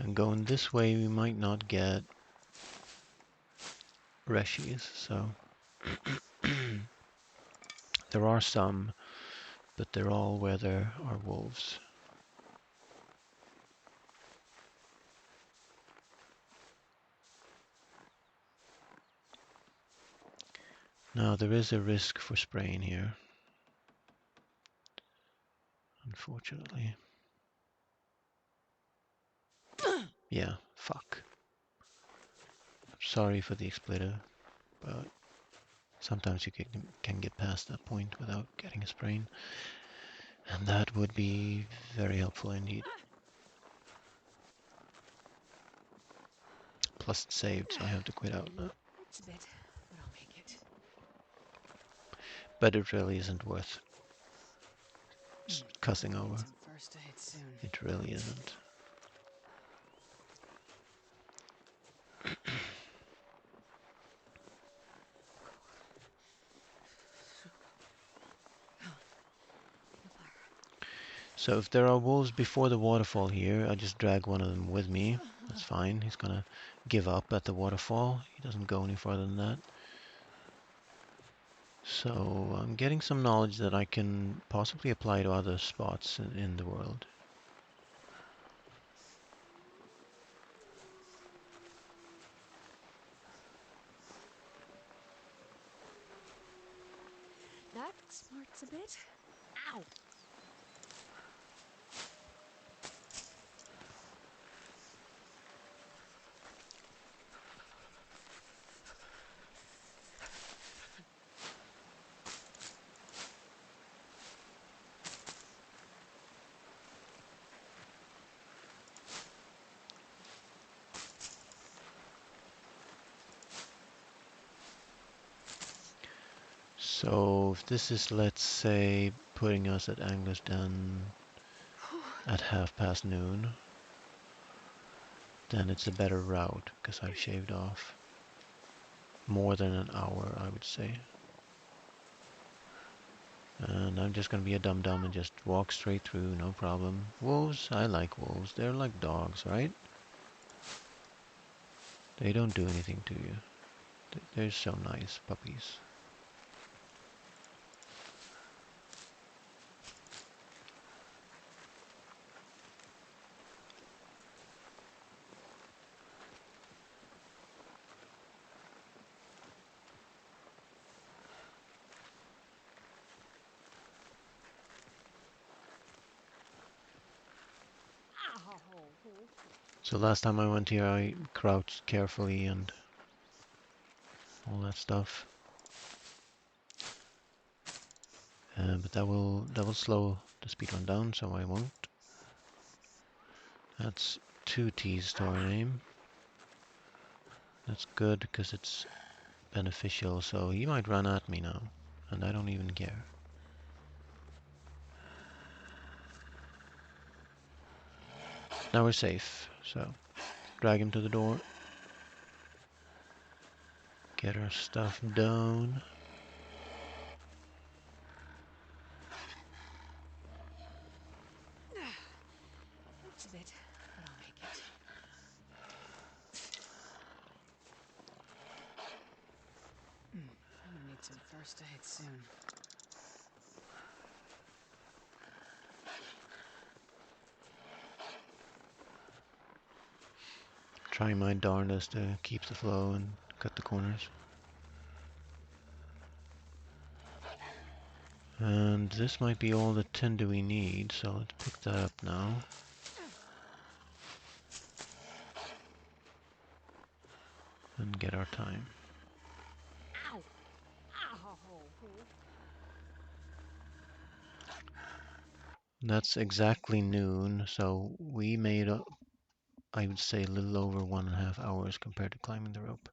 And going this way, we might not get reshies, so there are some, but they're all where there are wolves. Now there is a risk for sprain here, unfortunately. Yeah, fuck. Sorry for the expletive, but sometimes you can get past that point without getting a sprain, and that would be very helpful indeed. Plus it's saved, so I have to quit out now. It's a bit, but I'll make it. But it really isn't worth cussing over. Need some first aid soon. It really isn't. So if there are wolves before the waterfall here, I just drag one of them with me. That's fine. He's gonna give up at the waterfall. He doesn't go any farther than that. So I'm getting some knowledge that I can possibly apply to other spots in the world. That smarts a bit. Ow! So if this is, let's say, putting us at Angler's Den at noon, then it's a better route because I've shaved off more than an hour, I would say. And I'm just gonna be a dum-dum and just walk straight through, no problem. Wolves, I like wolves. They're like dogs, right? They don't do anything to you. They're so nice, puppies. So last time I went here, I crouched carefully and all that stuff. But that will slow the speedrun down, so I won't. That's 2 T's to our name. That's good because it's beneficial, so he might run at me now, and I don't even care. Now we're safe, so drag him to the door. Get our stuff down. It's a bit, but I'll make it. I'm gonna need some first aid soon. Trying my darndest to keep the flow and cut the corners. And this might be all the tinder we need, so let's pick that up now. And get our time. Ow! Ow! That's exactly noon, so we made, I would say, a little over 1.5 hours compared to climbing the rope.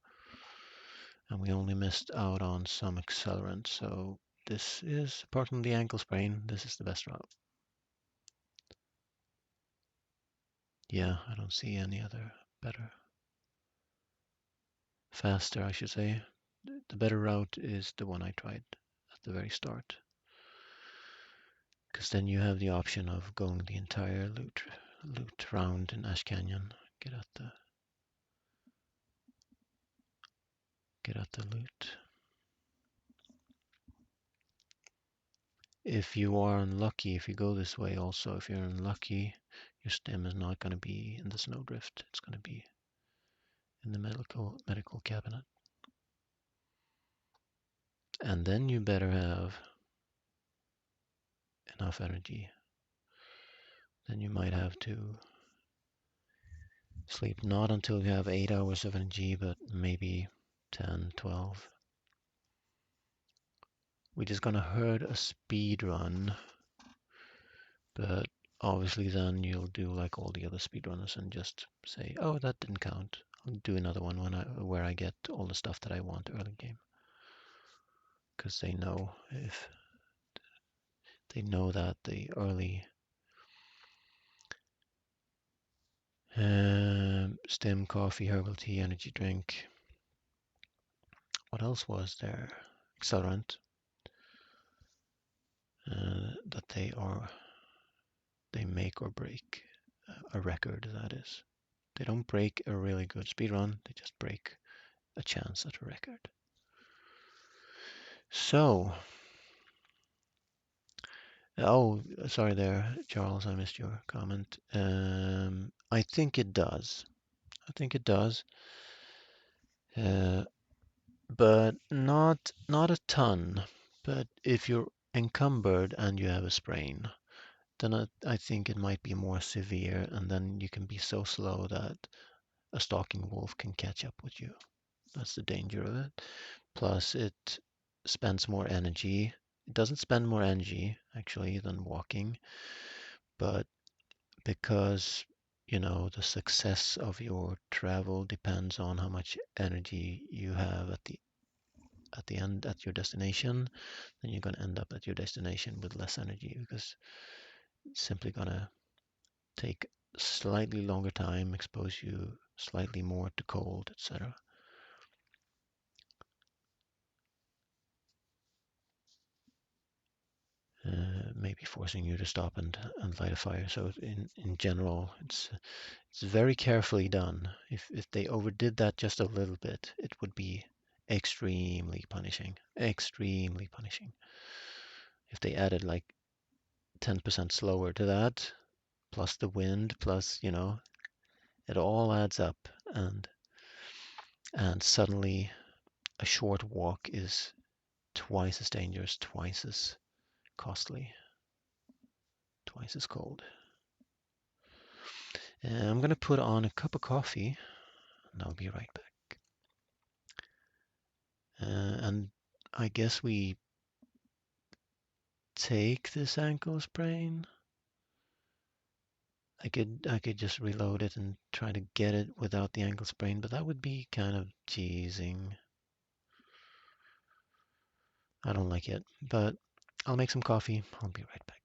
And we only missed out on some accelerant, so this is, apart from the ankle sprain, this is the best route. Yeah, I don't see any other better. Faster, I should say. The better route is the one I tried at the very start. Because then you have the option of going the entire loot round in Ash Canyon, get at the loot. If you are unlucky, if you go this way also, if you're unlucky, your stem is not going to be in the snowdrift. It's going to be in the medical cabinet. And then you better have enough energy. Then you might have to sleep not until you have 8 hours of energy, but maybe 10, 12. We're just gonna herd a speed run, but obviously then you'll do like all the other speedrunners and just say, oh, that didn't count. I'll do another one where I get all the stuff that I want early game. Because they know that the early stem coffee, herbal tea, energy drink. What else was there? Accelerant. That they make or break a record, that is. They don't break a really good speedrun, they just break a chance at a record. So, oh, sorry there, Charles, I missed your comment. I think it does. I think it does. But not a ton. But if you're encumbered and you have a sprain, then I think it might be more severe, and then you can be so slow that a stalking wolf can catch up with you. That's the danger of it. Plus, it spends more energy. It doesn't spend more energy, actually, than walking, but because the success of your travel depends on how much energy you have at the end at your destination, then you're going to end up at your destination with less energy because it's simply going to take slightly longer time, expose you slightly more to cold, etc. Maybe forcing you to stop and light a fire. So in general, it's very carefully done. If they overdid that just a little bit, it would be extremely punishing. Extremely punishing. If they added like 10% slower to that, plus the wind, plus it all adds up, and suddenly a short walk is twice as dangerous, twice as costly, twice as cold. And I'm gonna put on a cup of coffee, and I'll be right back. And I guess we take this ankle sprain. I could just reload it and try to get it without the ankle sprain, but that would be kind of cheesing. I don't like it, but I'll make some coffee. I'll be right back.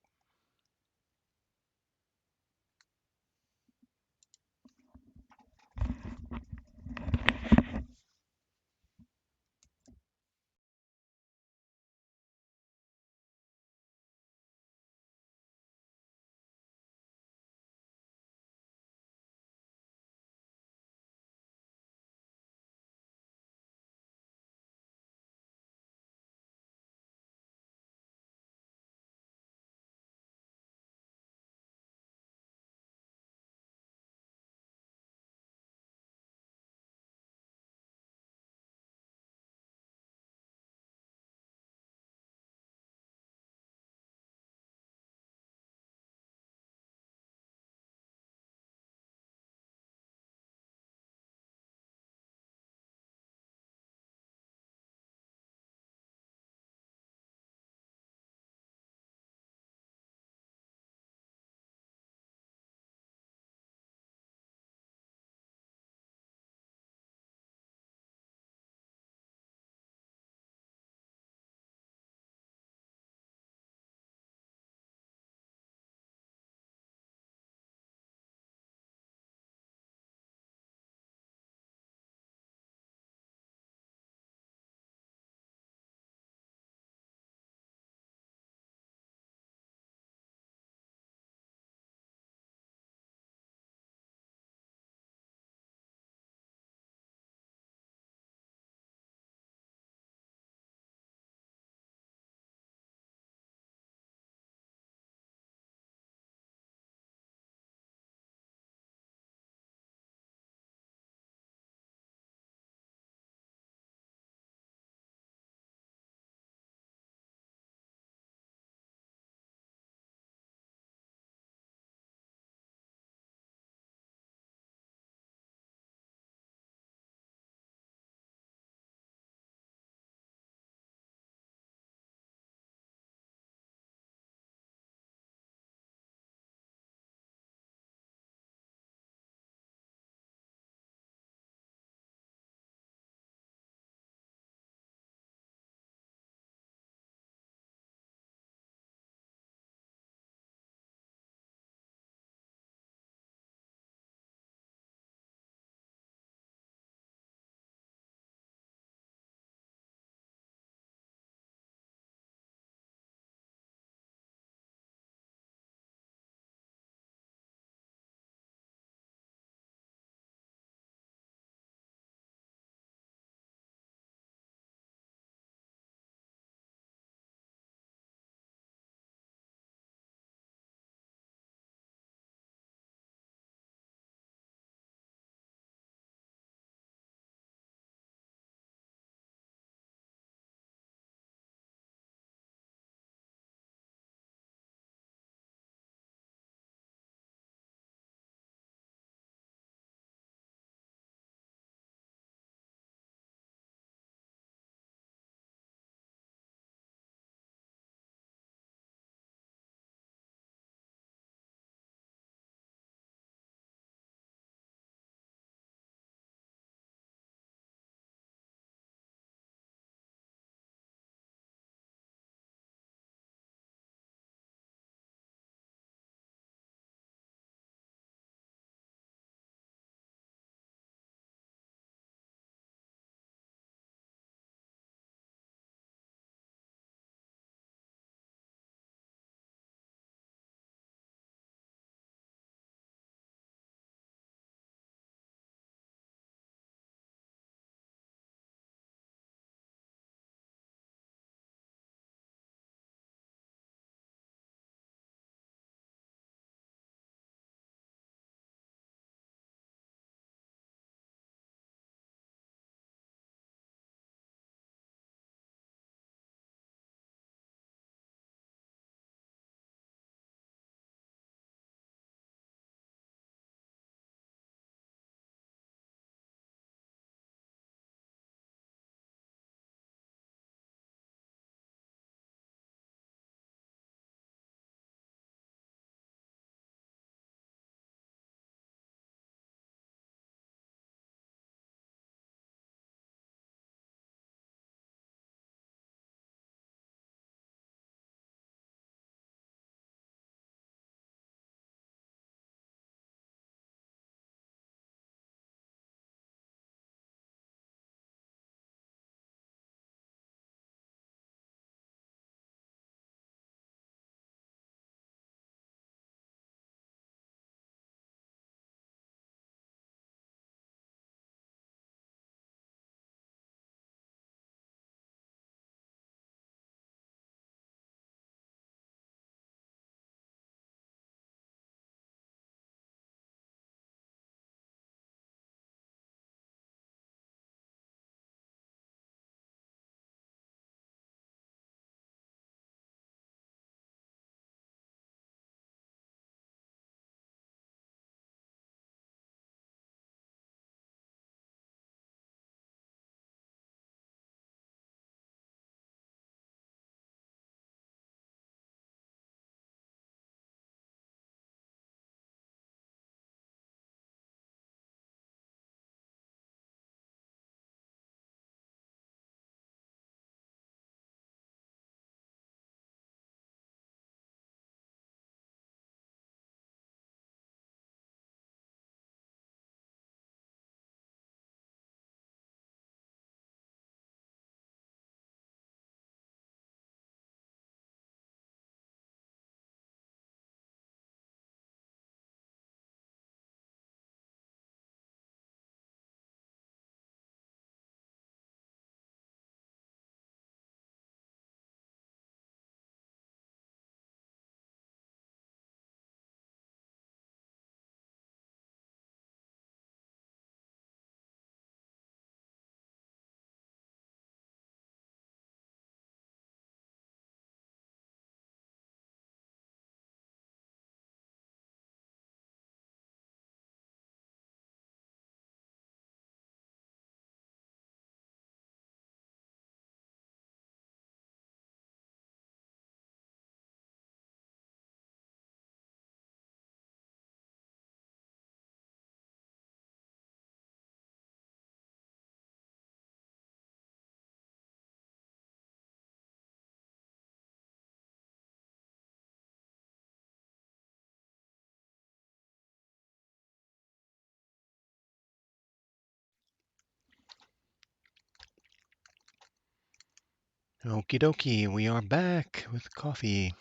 Okie dokie, we are back with coffee.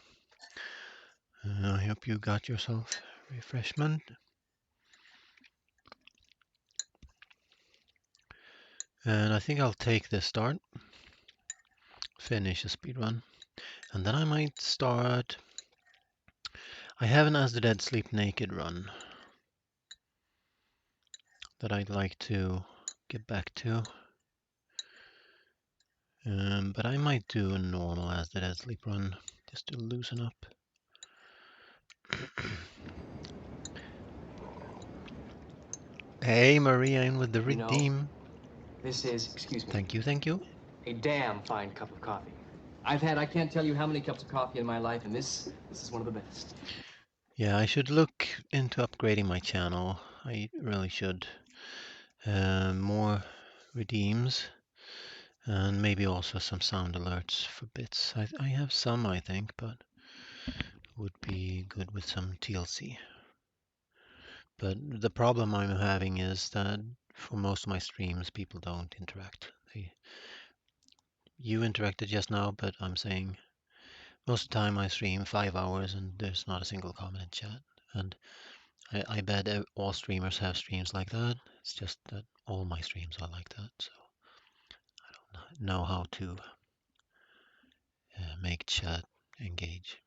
I hope you got yourself refreshment. And I think I'll take this start, finish a speedrun, and then I might start. I have an As the Dead Sleep Naked run that I'd like to get back to. But I might do a normal As the Dead Sleep run just to loosen up. Hey, Maria, in with the You know, redeem. this is, excuse me, Thank you, thank you. a damn fine cup of coffee. I can't tell you how many cups of coffee in my life, and this is one of the best. Yeah, I should look into upgrading my channel. I really should. More redeems, and maybe also some sound alerts for bits. I have some, I think, but would be good with some TLC. But the problem I'm having is that for most of my streams, people don't interact. You interacted just now, but I'm saying most of the time I stream 5 hours and there's not a single comment in chat. And I bet all streamers have streams like that. It's just that all my streams are like that, so I don't know how to make chat engage.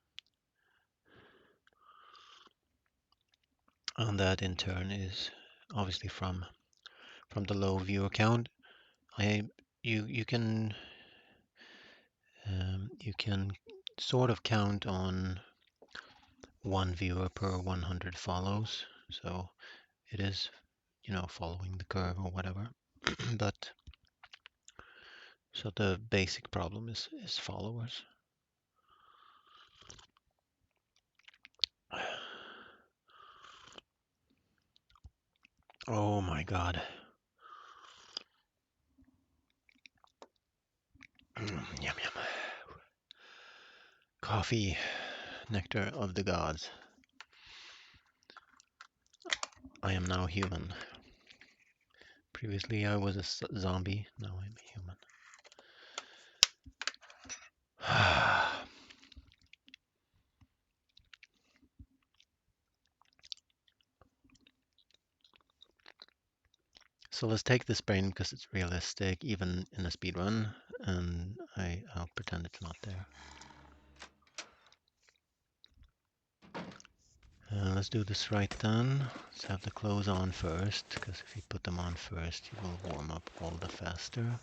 And that in turn is obviously from the low viewer count. You can sort of count on one viewer per 100 follows, so it is following the curve or whatever. But so the basic problem is followers. Oh my god. Yum yum. Coffee, nectar of the gods. I am now human. Previously I was a zombie, now I'm a human. So let's take the sprain because it's realistic even in a speedrun, and I'll pretend it's not there. Let's do this right then. Let's have the clothes on first, because if you put them on first, you will warm up all the faster.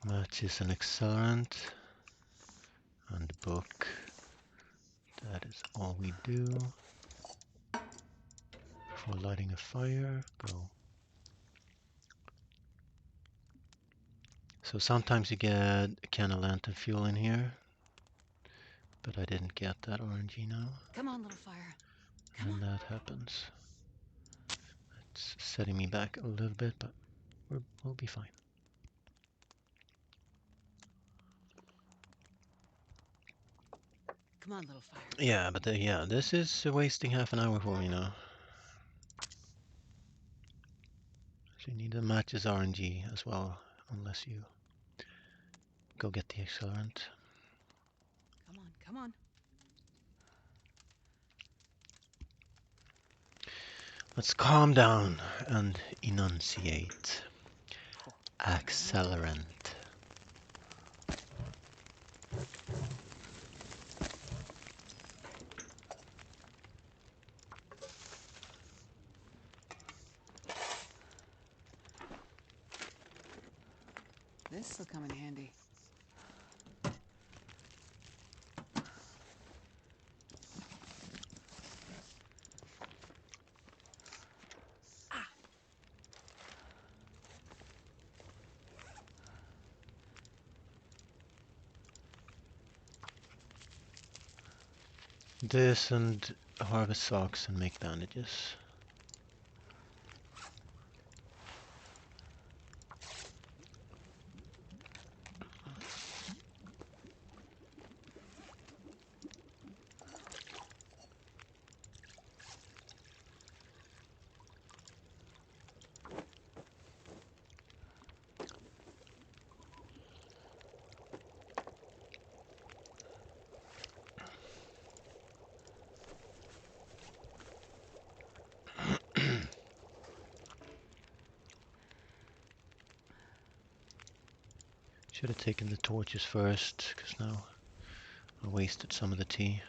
Match is an accelerant, and book. That is all we do. For lighting a fire, go. So sometimes you get a can of lantern fuel in here, but I didn't get that RNG now. Come on, little fire. Come And on. that happens. It's setting me back a little bit, but we'll be fine. Come on, little fire. Yeah, but yeah, this is wasting half an hour for me now. So you need the matches RNG as well, unless you go get the accelerant. Come on, come on. Let's calm down and enunciate. Accelerant. This'll come in handy. This and harvest socks and make bandages. Should have taken the torches first, because now I wasted some of the tea.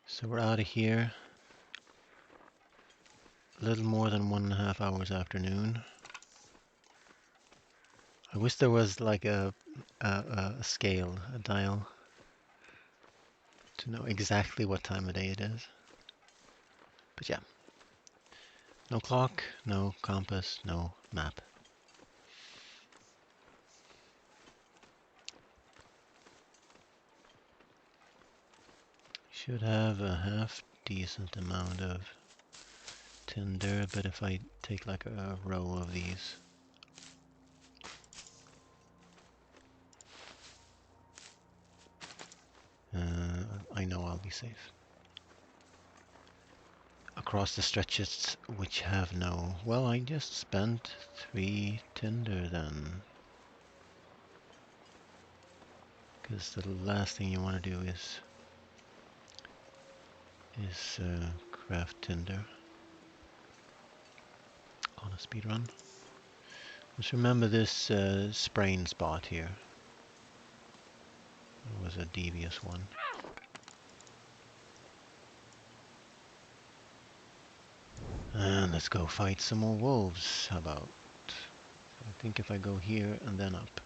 So we're out of here. A little more than 1.5 hours after noon. I wish there was like a scale, a dial, to know exactly what time of day it is. But yeah, no clock, no compass, no map. Should have a half decent amount of tinder, but if I take like a row of these, I know I'll be safe. Across the stretches which have no... Well, I just spent 3 tinder then. Because the last thing you want to do is craft tinder on a speedrun. Just remember this sprain spot here. It was a devious one. And let's go fight some more wolves. How about? I think if I go here and then up,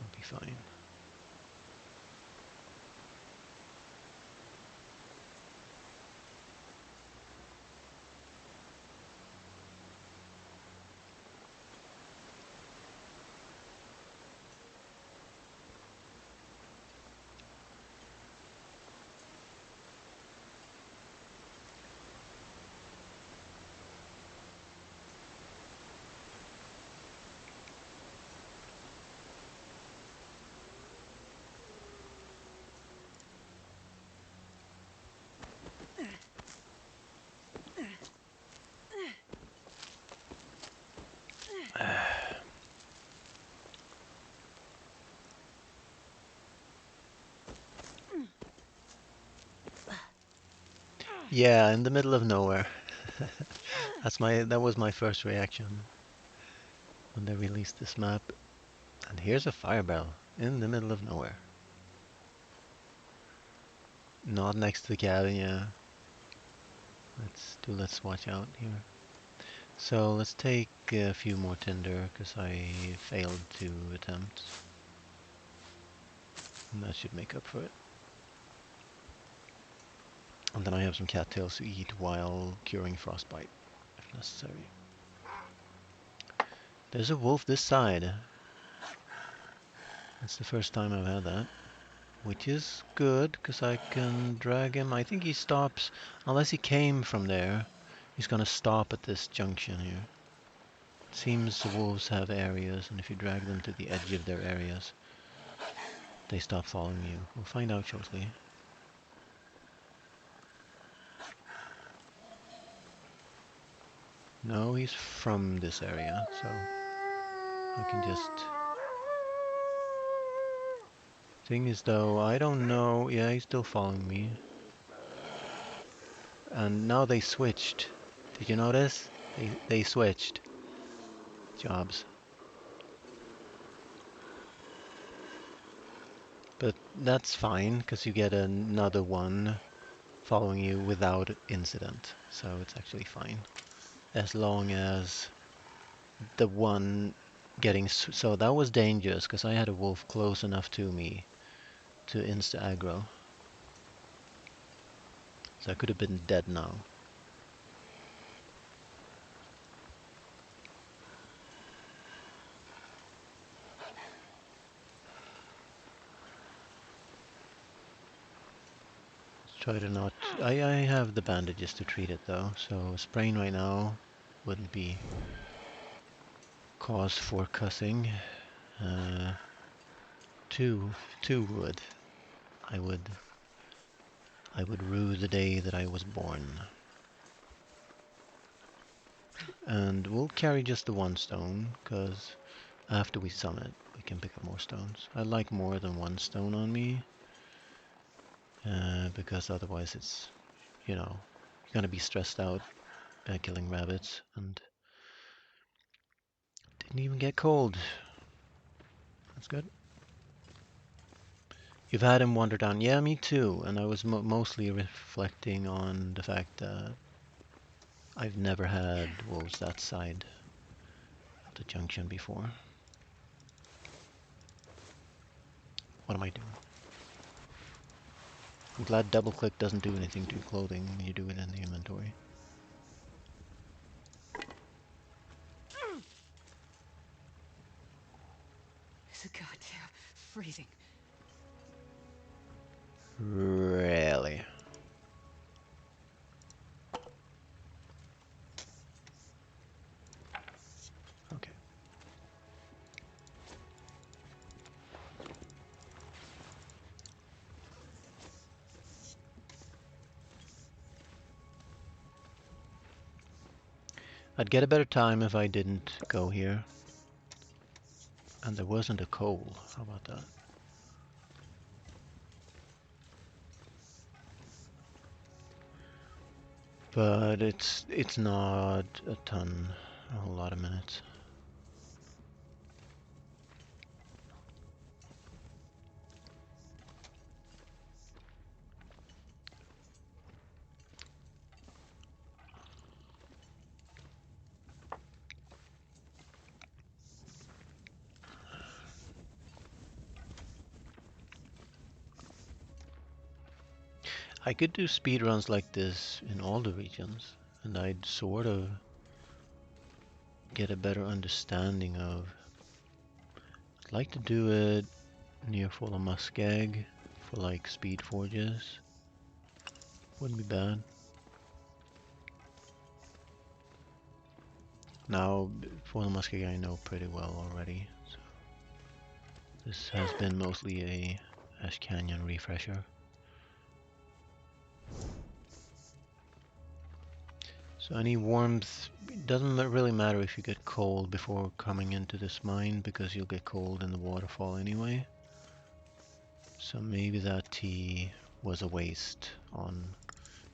I'll be fine. Yeah, in the middle of nowhere. That was my first reaction when they released this map. And here's a fire barrel in the middle of nowhere. Not next to the cabin, yeah. Let's watch out here. So let's take a few more tinder because I failed 2 attempts. And that should make up for it. And then I have some cattails to eat while curing frostbite, if necessary. There's a wolf this side. That's the first time I've had that. Which is good, because I can drag him. I think he stops, unless he came from there, he's going to stop at this junction here. It seems the wolves have areas, and if you drag them to the edge of their areas, they stop following you. We'll find out shortly. No, he's from this area, so I can just... Thing is though, I don't know... Yeah, he's still following me. And now they switched. Did you notice? They switched jobs. But that's fine, because you get another one following you without incident. So it's actually fine. As long as the one getting... So that was dangerous, because I had a wolf close enough to me to insta-aggro. So I could have been dead now. Try to not. I have the bandages to treat it though, so sprain right now wouldn't be cause for cussing. Uh, two would. I would. I would rue the day that I was born. And we'll carry just the one stone, because after we summit, we can pick up more stones. I like more than one stone on me, because otherwise it's, you know, you're gonna be stressed out killing rabbits, and didn't even get cold. That's good. You've had him wander down. Yeah, me too. And I was mostly reflecting on the fact that I've never had wolves that side of the junction before. What am I doing? I'm glad double click doesn't do anything to your clothing when you do it in the inventory. It's goddamn freezing. Really? Okay. I'd get a better time if I didn't go here. And there wasn't a coal. How about that? But it's not a ton, a whole lot of minutes. I could do speedruns like this in all the regions, and I'd sort of get a better understanding of. I'd like to do it near full of muskeg for like speed forges. Wouldn't be bad. Now, full of muskeg I know pretty well already. So this has been mostly a Ash Canyon refresher. So any warmth, it doesn't really matter if you get cold before coming into this mine, because you'll get cold in the waterfall anyway. So maybe that tea was a waste on,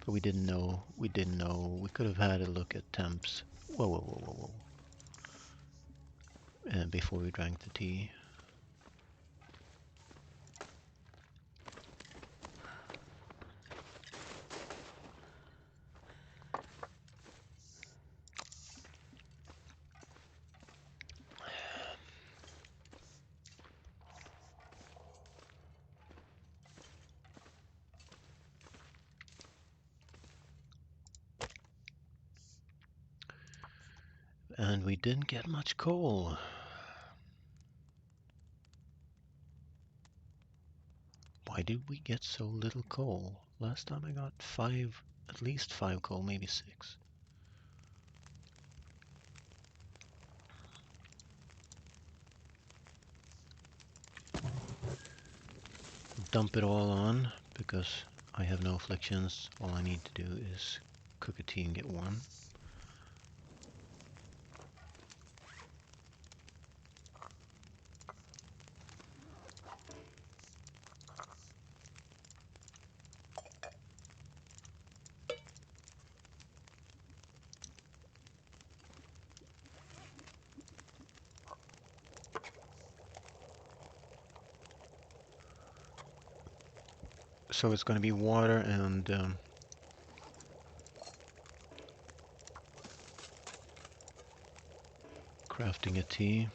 but we didn't know. We didn't know. We could have had a look at temps. Whoa, whoa, whoa, whoa, whoa. Before we drank the tea. And we didn't get much coal. Why did we get so little coal? Last time I got five, at least 5 coal, maybe 6. Dump it all on, because I have no afflictions. All I need to do is cook a tea and get warm. So it's going to be water and crafting a tea.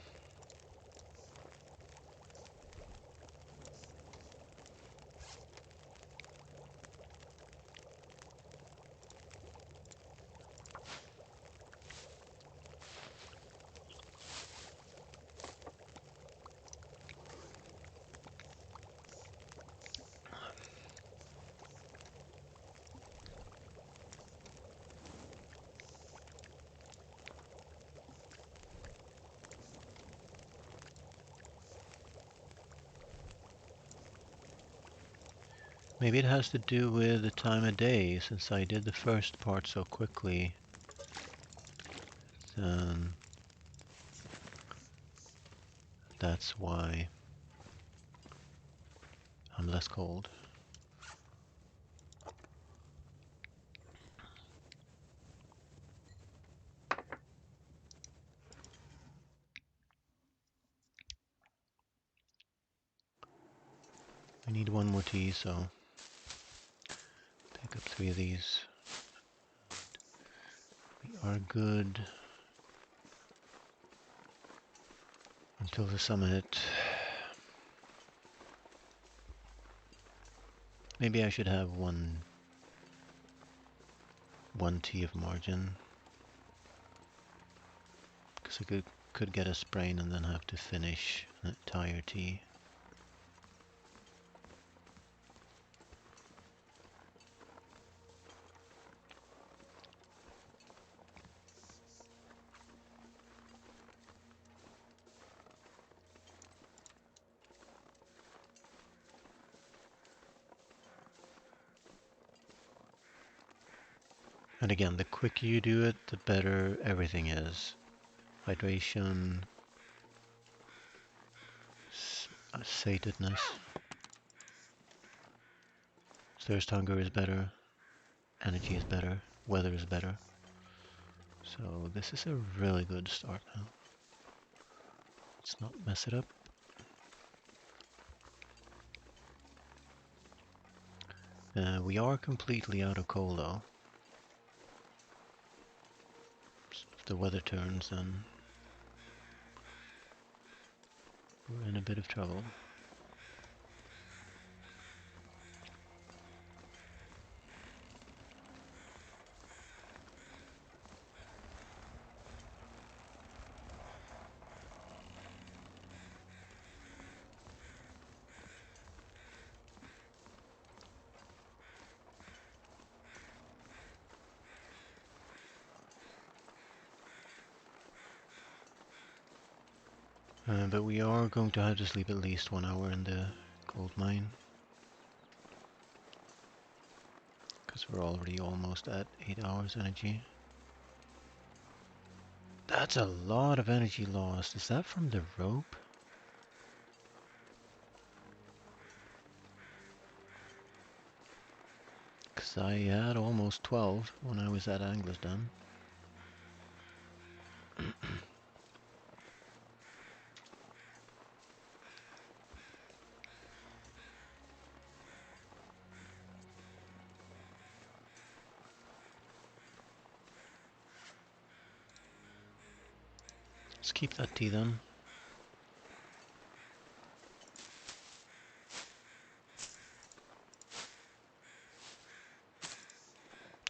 Maybe it has to do with the time of day, since I did the first part so quickly. Then that's why I'm less cold. I need one more tea, so pick up 3 of these. We are good until the summit. Maybe I should have one tea of margin, because I could get a sprain and then have to finish an entire tea. And again, the quicker you do it, the better everything is. Hydration, satedness, thirst hunger is better, energy is better, weather is better. So this is a really good start now. Let's not mess it up. We are completely out of coal though. If the weather turns, then we're in a bit of trouble. But we are going to have to sleep at least 1 hour in the gold mine, because we're already almost at 8 hours energy. That's a lot of energy lost. Is that from the rope? Because I had almost 12 when I was at Anglersden. Let's keep that tea then.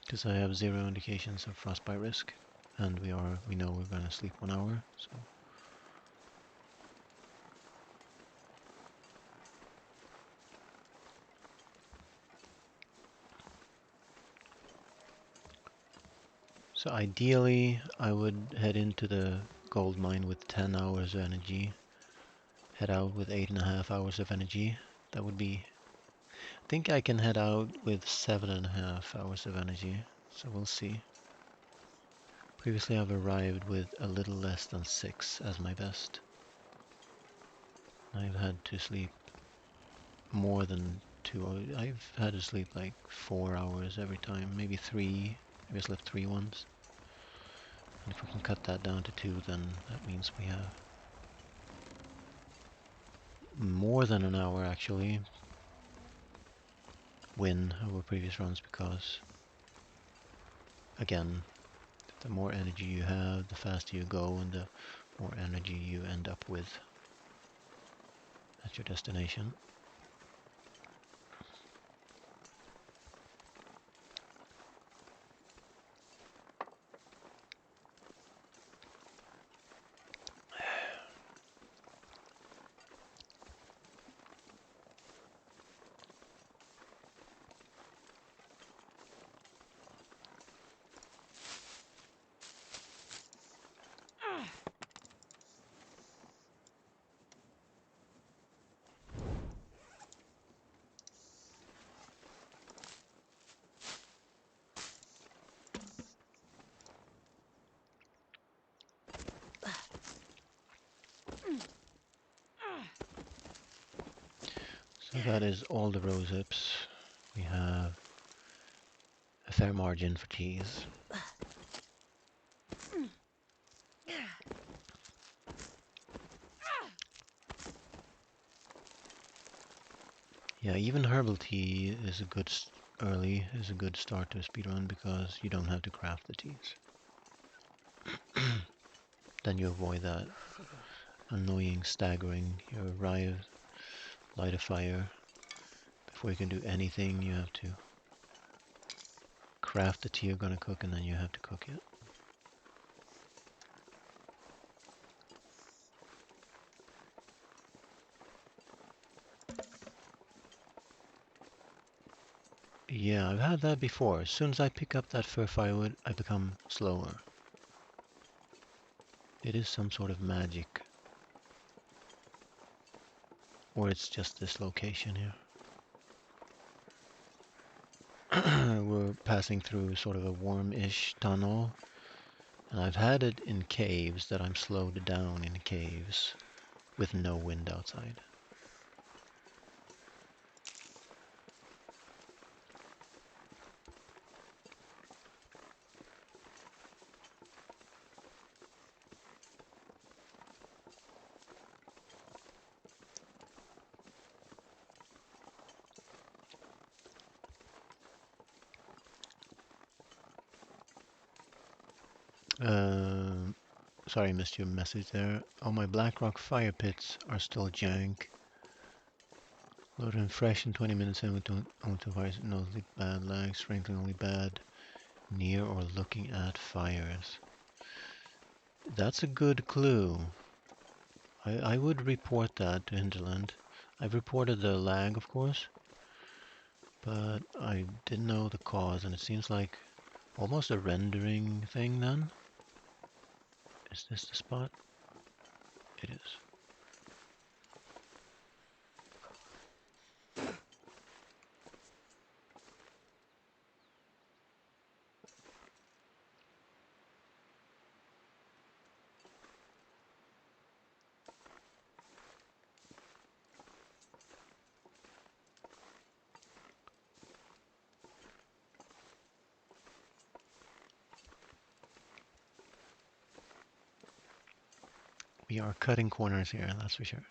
Because I have 0 indications of frostbite risk. And we know we're going to sleep 1 hour, so. So ideally, I would head into the gold mine with 10 hours of energy. Head out with 8.5 hours of energy. That would be... I think I can head out with 7.5 hours of energy, so we'll see. Previously I've arrived with a little less than 6 as my best. I've had to sleep more than 2. I've had to sleep like 4 hours every time, maybe 3. Maybe I slept 3 once. And if we can cut that down to 2, then that means we have more than an hour actually win over previous runs, because again, the more energy you have, the faster you go, and the more energy you end up with at your destination. So that is all the rose hips. We have a fair margin for cheese. Yeah, even herbal tea is a good early is a good start to a speedrun because you don't have to craft the teas. Then you avoid that annoying staggering. You arrive, light a fire. Before you can do anything, you have to craft the tea you're gonna cook, and then you have to cook it. Yeah, I've had that before. As soon as I pick up that fir firewood, I become slower. It is some sort of magic. Or it's just this location here. We're passing through sort of a warm-ish tunnel. And I've had it in caves that I'm slowed down in caves with no wind outside. Sorry, I missed your message there. Oh, my Blackrock fire pits are still jank. Loaded and fresh in 20 minutes in with only 2 fires. No bad lag, strengthening only bad. Near or looking at fires. That's a good clue. I would report that to Hinterland. I've reported the lag, of course, but I didn't know the cause, and it seems like almost a rendering thing then. Is this the spot? It is. We are cutting corners here, that's for sure.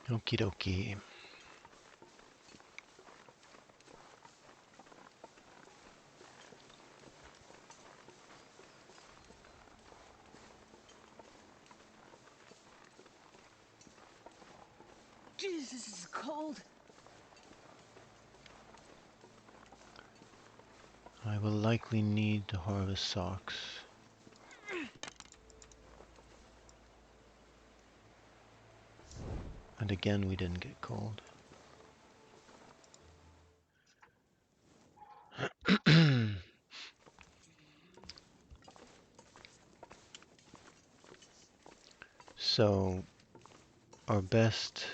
Okie dokie. Jesus, this is cold. I will likely need to harvest socks. And again, we didn't get cold. So, our best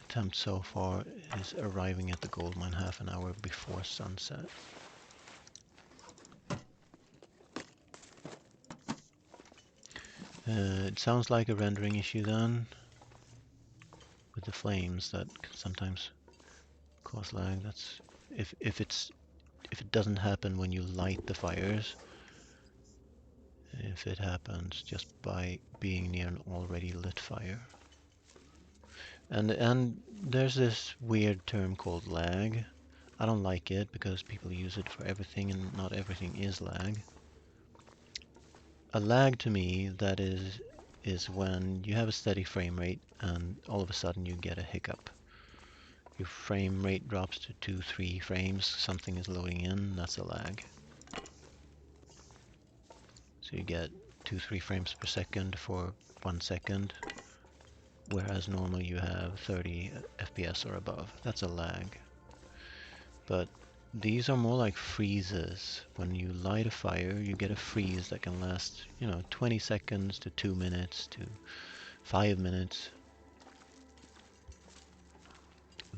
attempt so far is arriving at the gold mine half an hour before sunset. It sounds like a rendering issue then, with the flames that can sometimes cause lag. That's if it doesn't happen when you light the fires, if it happens just by being near an already lit fire. And there's this weird term called lag. I don't like it because people use it for everything and not everything is lag. A lag to me, that is when you have a steady frame rate and all of a sudden you get a hiccup. Your frame rate drops to 2-3 frames, something is loading in, that's a lag. So you get 2-3 frames per second for 1 second, whereas normally you have 30 FPS or above. That's a lag. But these are more like freezes. When you light a fire, you get a freeze that can last, 20 seconds to 2 minutes to 5 minutes.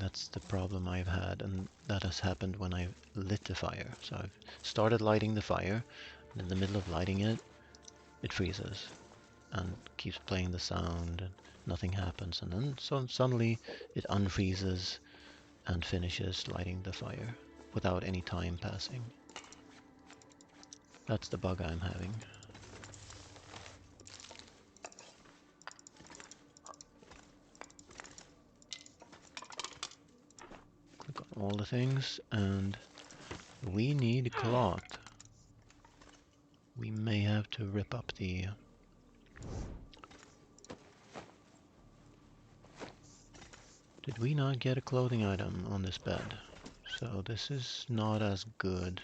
That's the problem I've had, and that has happened when I've lit the fire. So I've started lighting the fire, and in the middle of lighting it, it freezes and keeps playing the sound, and nothing happens. And then suddenly it unfreezes and finishes lighting the fire without any time passing. That's the bug I'm having. Click on all the things, and we need cloth. We may have to rip up the... Did we not get a clothing item on this bed? So this is not as good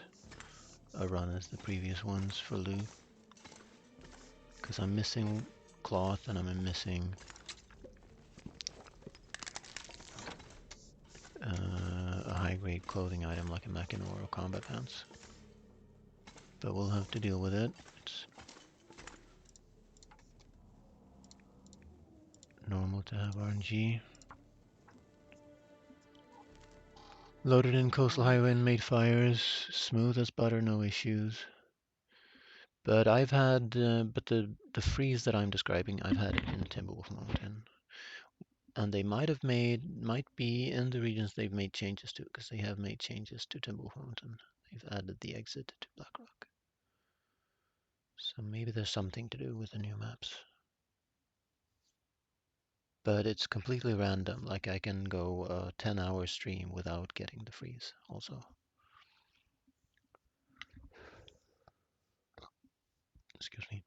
a run as the previous ones for loot. Because I'm missing cloth and I'm missing a high-grade clothing item like a Mackinaw or combat pants. But we'll have to deal with it. It's normal to have RNG. Loaded in coastal highway and made fires. Smooth as butter, no issues. But I've had, but the freeze that I'm describing, I've had it in Timberwolf Mountain. And they might be in the regions they've made changes to, because they have made changes to Timberwolf Mountain. They've added the exit to Blackrock. So maybe there's something to do with the new maps. But it's completely random, like I can go a 10-hour stream without getting the freeze also. Excuse me.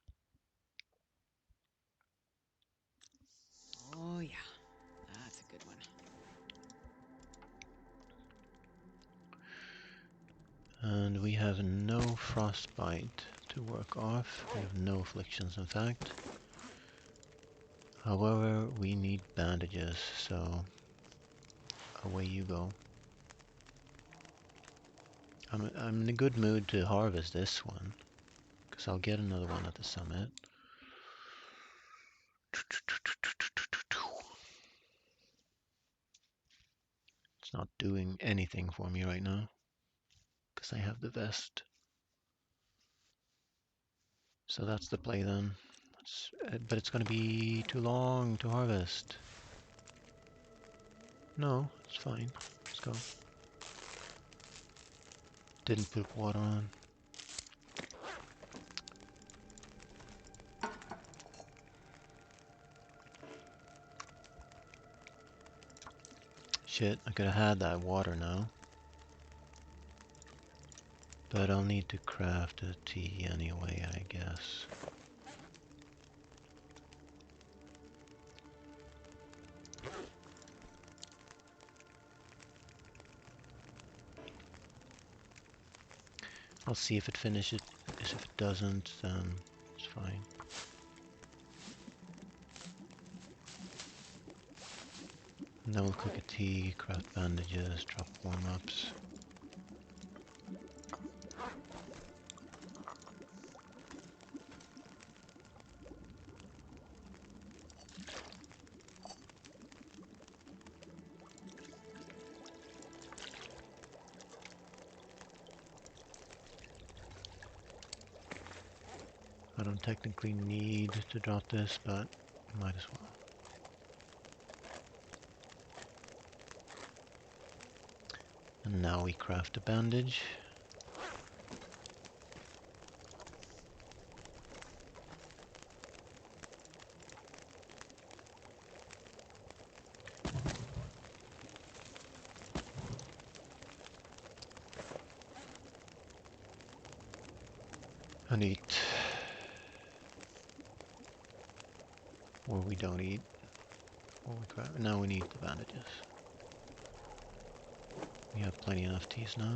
Oh, yeah. That's a good one. And we have no frostbite to work off. We have no afflictions, in fact. However, we need bandages, so away you go. I'm in a good mood to harvest this one, because I'll get another one at the summit. It's not doing anything for me right now, because I have the vest. So that's the play then. But it's going to be too long to harvest. No, it's fine. Let's go. Didn't put water on. Shit, I could have had that water now. But I'll need to craft a tea anyway, I guess. I'll see if it finishes. If it doesn't, then it's fine. And then we'll cook a tea, craft bandages, drop warm-ups. I don't technically need to drop this, but might as well. And now we craft a bandage. And eat. Or we don't eat. Or we craft. Now we need the bandages. We have plenty enough teas now.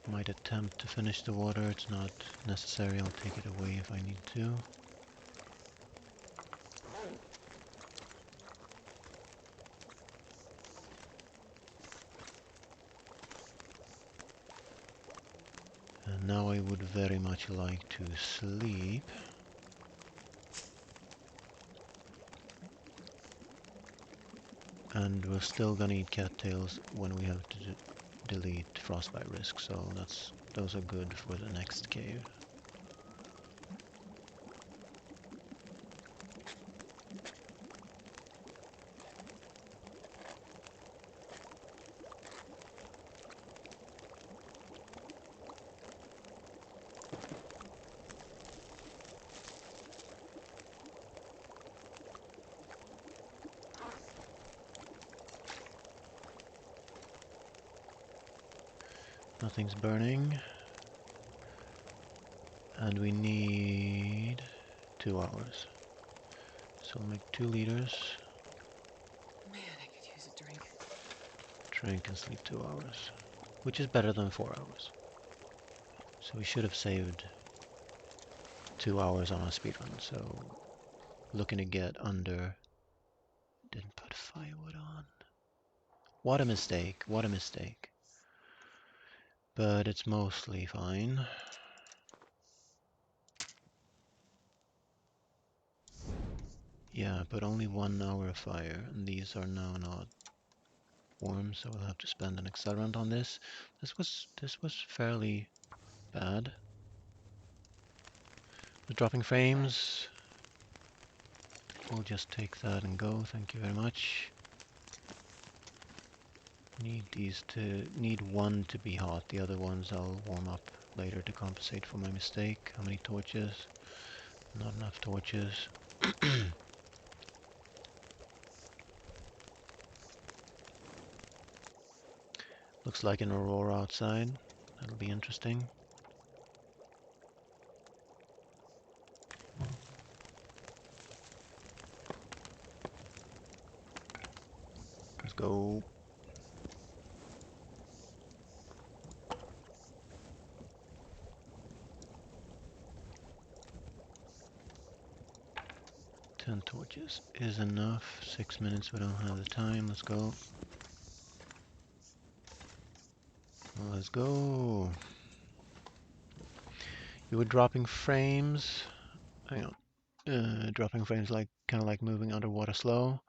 Might attempt to finish the water, it's not necessary, I'll take it away if I need to. And now I would very much like to sleep. And we're still gonna eat cattails when we have to delete frostbite risk, so those are good for the next cave. Nothing's burning. And we need 2 hours. So we'll make 2 liters. Man, I could use a drink. Drink and sleep 2 hours. Which is better than 4 hours. So we should have saved 2 hours on our speedrun. So looking to get under... Didn't put firewood on. What a mistake. What a mistake. But it's mostly fine. Yeah, but only 1 hour of fire, and these are now not warm, so we'll have to spend an accelerant on this. This was fairly bad. The dropping frames. We'll just take that and go. Thank you very much. Need one to be hot. The other ones I'll warm up later to compensate for my mistake. How many torches? Not enough torches. Looks like an aurora outside. That'll be interesting. Let's go. Ten torches is enough. 6 minutes, we don't have the time. Let's go. Let's go. You were dropping frames. Hang on. Dropping frames like kind of like moving underwater slow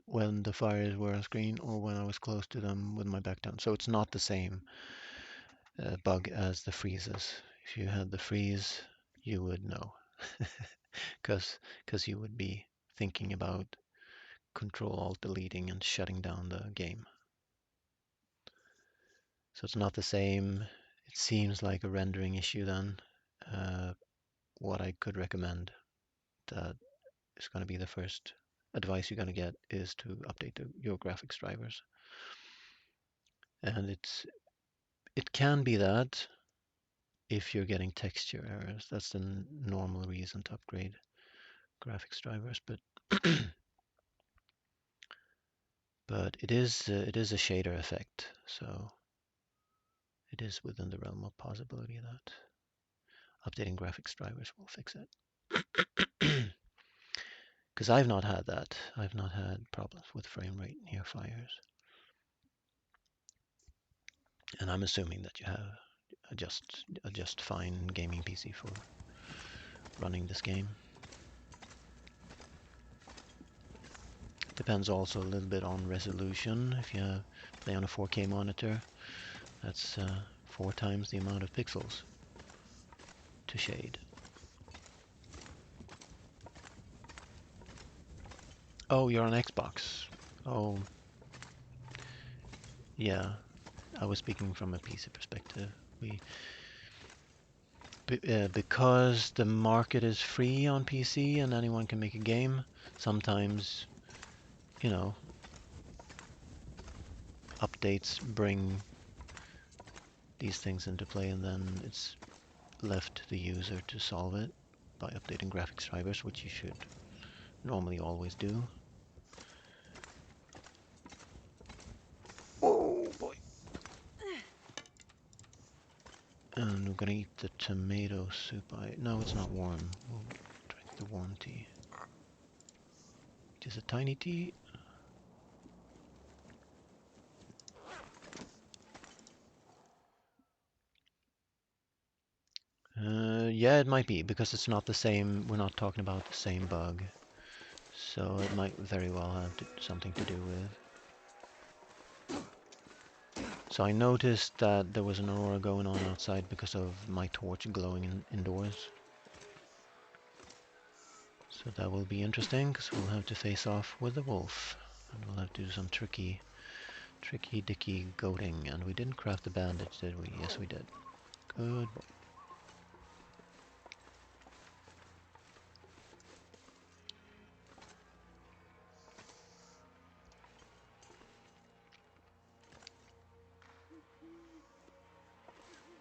when the fires were on screen or when I was close to them with my back down. So it's not the same bug as the freezes. If you had the freeze, you would know, because you would be thinking about Control Alt deleting and shutting down the game. So it's not the same. It seems like a rendering issue then. What I could recommend that is going to be the first advice you're going to get is to update your graphics drivers. And it can be that if you're getting texture errors. That's the normal reason to upgrade graphics drivers, but but it is a shader effect, so it is within the realm of possibility that updating graphics drivers will fix it. Because I've not had that. I've not had problems with frame rate near fires. And I'm assuming that you have a just fine gaming PC for running this game. Depends also a little bit on resolution. If you play on a 4K monitor, that's 4 times the amount of pixels to shade. Oh, you're on Xbox. Oh, yeah. I was speaking from a PC perspective. Because the market is free on PC and anyone can make a game, sometimes, you know, updates bring these things into play, and then it's left to the user to solve it by updating graphics drivers, which you should normally always do. Oh boy. And we're gonna eat the tomato soup. No, it's not warm. We'll drink the warm tea. Just a tiny tea. Yeah, it might be, because it's not the same. We're not talking about the same bug. So it might very well have something to do with. So I noticed that there was an aurora going on outside because of my torch glowing indoors. So that will be interesting, because we'll have to face off with the wolf. And we'll have to do some tricky dicky goating. And we didn't craft the bandage, did we? Yes, we did. Good boy.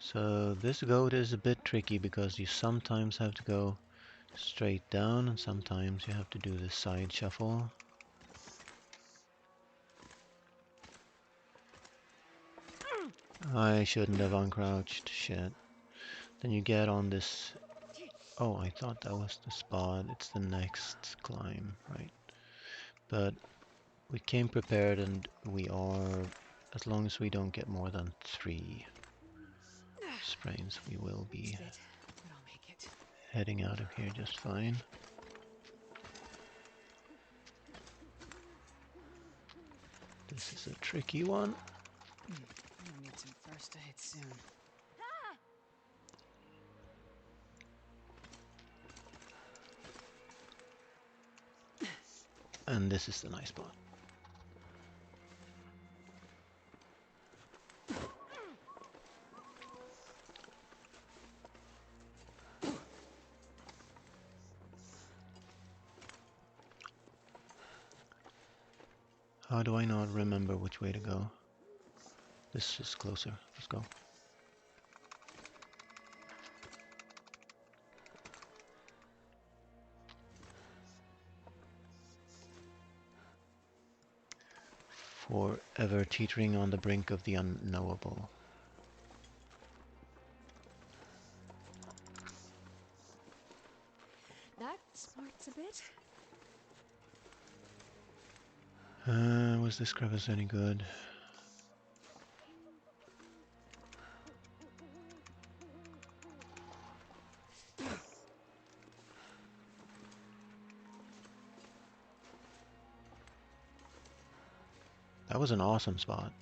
So this goat is a bit tricky because you sometimes have to go straight down and sometimes you have to do the side shuffle. I shouldn't have uncrouched, shit. Then you get on this... Oh, I thought that was the spot. It's the next climb, right? But we came prepared and we are... As long as we don't get more than 3 sprains, we will be Bit, but I'll make it. heading out of here just fine. This is a tricky one. I'm gonna need some first aid soon. And this is the nice spot. How do I not remember which way to go? This is closer. Let's go. Forever teetering on the brink of the unknowable. That smarts a bit. Was this crevice any good? That was an awesome spot.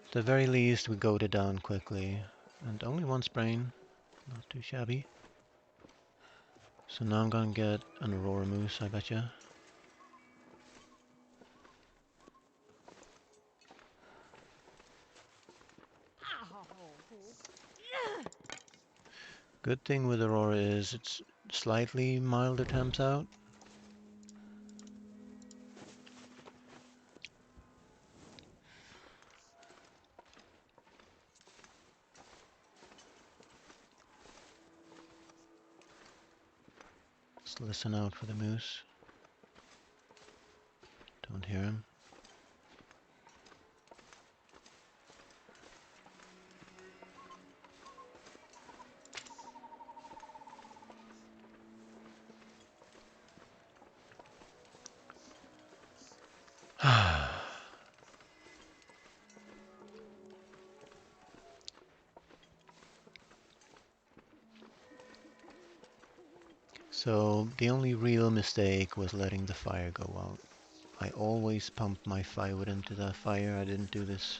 At the very least, we goaded down quickly. And only 1 sprain. Not too shabby. So now I'm gonna get an Aurora Moose, I betcha. Good thing with Aurora is it's slightly milder temps out. Let's listen out for the moose. Don't hear him. So the only real mistake was letting the fire go out. I always pump my firewood into that fire. I didn't do this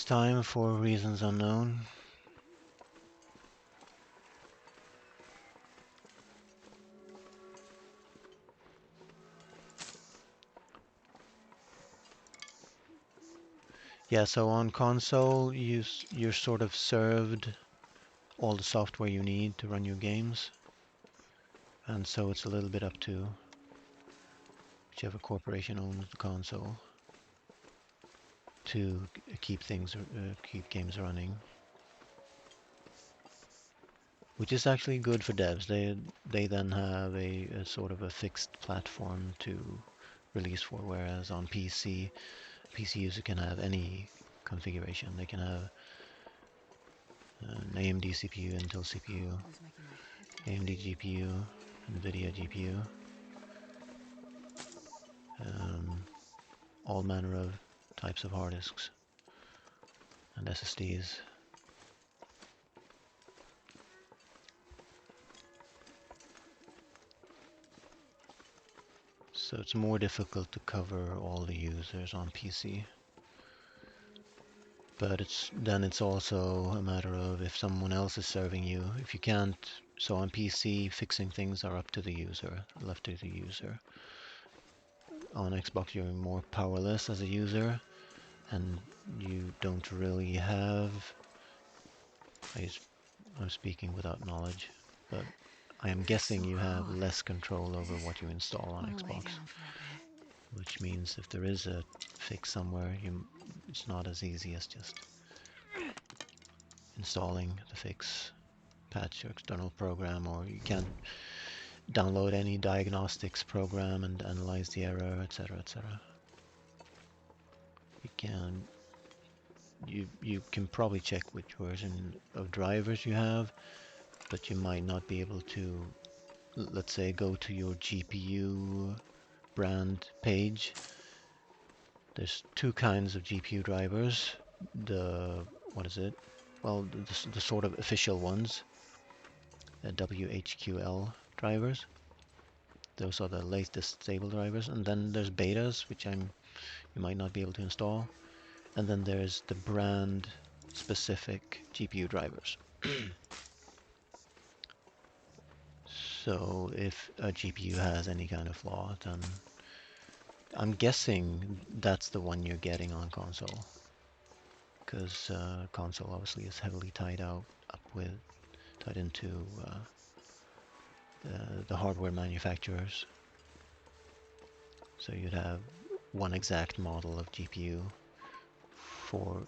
time for reasons unknown. Yeah, so on console you're sort of served all the software you need to run your games. And so it's a little bit up to whichever corporation owns the console to keep games running. Which is actually good for devs. They then have a sort of a fixed platform to release for, whereas on PC user can have any configuration. They can have an AMD CPU, Intel CPU, I was making my head. AMD GPU, NVIDIA GPU. um, all manner of types of hard disks and SSDs. So it's more difficult to cover all the users on PC. But it's also a matter of if someone else is serving you. If you can't, so on PC, fixing things are up to the user, left to the user. On Xbox, you're more powerless as a user, and you don't really have. I'm speaking without knowledge, but I am It's so guessing you have cold. less control I over just what you install on want to lay Xbox, down for a bit. which means if there is a fix somewhere, it's not as easy as just installing the fix, patch your external program, or you can't download any diagnostics program and analyze the error, etc., etc. You can probably check which version of drivers you have, but you might not be able to, let's say, go to your GPU brand page. There's two kinds of GPU drivers. What is it? Well, the sort of official ones, WHQL drivers. Those are the latest stable drivers. And then there's betas, which you might not be able to install. And then there's the brand specific GPU drivers. So if a GPU has any kind of flaw, then I'm guessing that's the one you're getting on console, because console obviously is heavily tied into the hardware manufacturers. So you'd have one exact model of GPU for